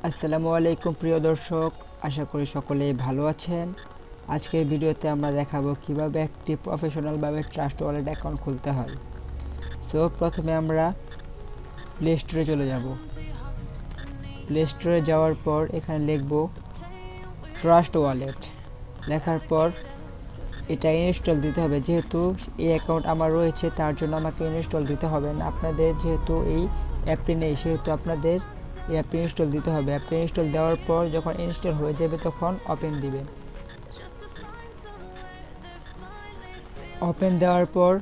আসসালামু আলাইকুম প্রিয় দর্শক, আশা করি সকলেই ভালো আছেন। আজকের ভিডিওতে আমরা দেখাবো কিভাবে একটি প্রফেশনালভাবে ট্রাস্ট ওয়ালেট অ্যাকাউন্ট খুলতে হয়। সো প্রথমে আমরা প্লে স্টোরে চলে যাব। প্লে স্টোরে যাওয়ার পর এখানে লিখব ট্রাস্ট ওয়ালেট। লেখার পর এটা ইনস্টল দিতে হবে। যেহেতু এই অ্যাকাউন্ট আমার রয়েছে তার জন্য আমাকে ইনস্টল দিতে হবে না। আপনাদের যেহেতু এই অ্যাপটি নেই সেহেতু আপনাদের এই অ্যাপটি ইনস্টল দিতে হবে। অ্যাপটি ইনস্টল দেওয়ার পর যখন ইনস্টল হয়ে যাবে তখন ওপেন দিবেন। ওপেন দেওয়ার পর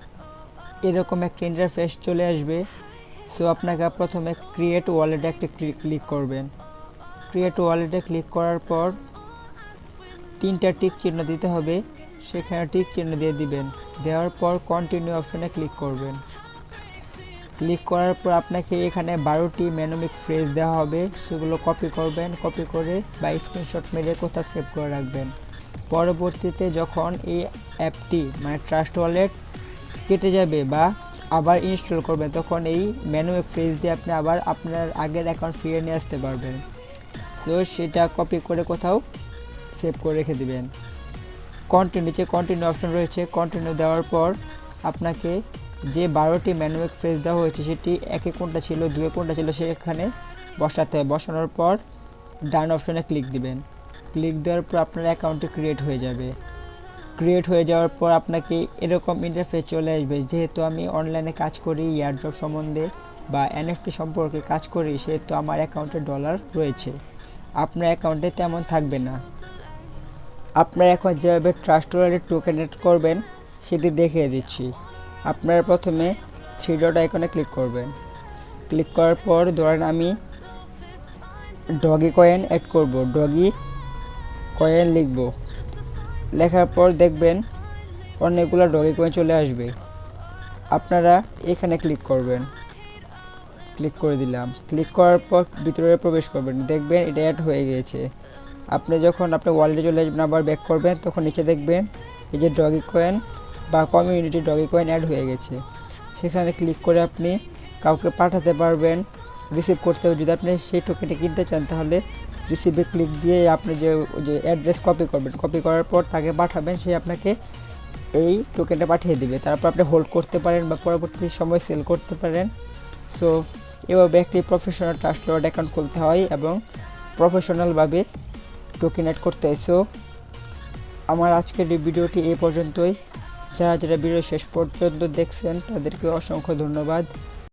এরকম একটা ইন্টারফেস চলে আসবে। সো আপনাকে প্রথমে ক্রিয়েট ওয়ালেটে একটা ক্লিক করবেন। ক্রিয়েট ওয়ালেটে ক্লিক করার পর তিনটা টিক চিহ্ন দিতে হবে, সেখানে টিক চিহ্ন দিয়ে দিবেন। দেওয়ার পর কন্টিনিউ অপশনে ক্লিক করবেন। ক্লিক করার পর আপনাকে এখানে 12টি ম্যানোমিক ফ্রেজ দেওয়া হবে, সেগুলো কপি করবেন। কপি করে বা স্ক্রিনশট মেরে কোথাও সেভ করে রাখবেন। পরবর্তীতে যখন এই অ্যাপটি মানে ট্রাস্ট ওয়ালেট কেটে যাবে বা আবার ইনস্টল করবেন তখন এই ম্যানুমিক ফ্রেজ দিয়ে আপনি আবার আপনার আগের অ্যাকাউন্ট ফিরিয়ে নিয়ে আসতে পারবেন। সো সেটা কপি করে কোথাও সেভ করে রেখে দিবেন। নিচে কন্টিনিউ অপশন রয়েছে, কন্টিনিউ দেওয়ার পর আপনাকে যে 12টি ম্যানুয়াল ফ্রেজ দেওয়া হয়েছে সেটি একে কোনটা ছিল দুয়ে কোনটা ছিল সেখানে বসাতে হবে। বসানোর পর ডান অপশনে ক্লিক দিবেন। ক্লিক দেওয়ার পর আপনার অ্যাকাউন্টটি ক্রিয়েট হয়ে যাবে। ক্রিয়েট হয়ে যাওয়ার পর আপনাকে এরকম ইন্টারফেস চলে আসবে। যেহেতু আমি অনলাইনে কাজ করি, এয়ারড্রপ সম্বন্ধে বা এনএফটি সম্পর্কে কাজ করি, সেহেতু আমার অ্যাকাউন্টে ডলার রয়েছে। আপনার অ্যাকাউন্টে তেমন থাকবে না। আপনারা এখন যেভাবে ট্রাস্ট ওয়ালেট টোকেনেট করবেন সেটি দেখিয়ে দিচ্ছি। আপনারা প্রথমে 3 ডট আইকনে ক্লিক করবেন। ক্লিক করার পর ধরেন আমি ডগি কয়েন অ্যাড করব, ডগি কয়েন লিখব। লেখার পর দেখবেন অনেকগুলো ডগি কয়েন চলে আসবে। আপনারা এখানে ক্লিক করবেন। ক্লিক করে দিলাম। ক্লিক করার পর ভিতরে প্রবেশ করবেন, দেখবেন এটা অ্যাড হয়ে গিয়েছে। আপনি যখন আপনার ওয়ালেটে চলে আসবেন আবার ব্যাক করবেন তখন নিচে দেখবেন এই যে ডগি কয়েন বা কমিউনিটি ডগি কয়েন অ্যাড হয়ে গেছে। সেখানে ক্লিক করে আপনি কাউকে পাঠাতে পারবেন, রিসিভ করতে হবে। যদি আপনি সেই টোকেনটি কিনতে চান তাহলে রিসিভে ক্লিক দিয়ে আপনি যে অ্যাড্রেস কপি করবেন, কপি করার পর তাকে পাঠাবেন, সে আপনাকে এই টোকেনটা পাঠিয়ে দিবে। তারপর আপনি হোল্ড করতে পারেন বা পরবর্তী সময় সেল করতে পারেন। সো এভাবে একটি প্রফেশনাল ট্রাস্ট ওয়ালেট অ্যাকাউন্ট খুলতে হয় এবং প্রফেশনালভাবে টোকেনেট করতে হয়। সো আমার আজকের এই ভিডিওটি এই পর্যন্তই। যারা ভিডিও শেষ পর্যন্ত দেখছেন তাদেরকে অসংখ্য ধন্যবাদ।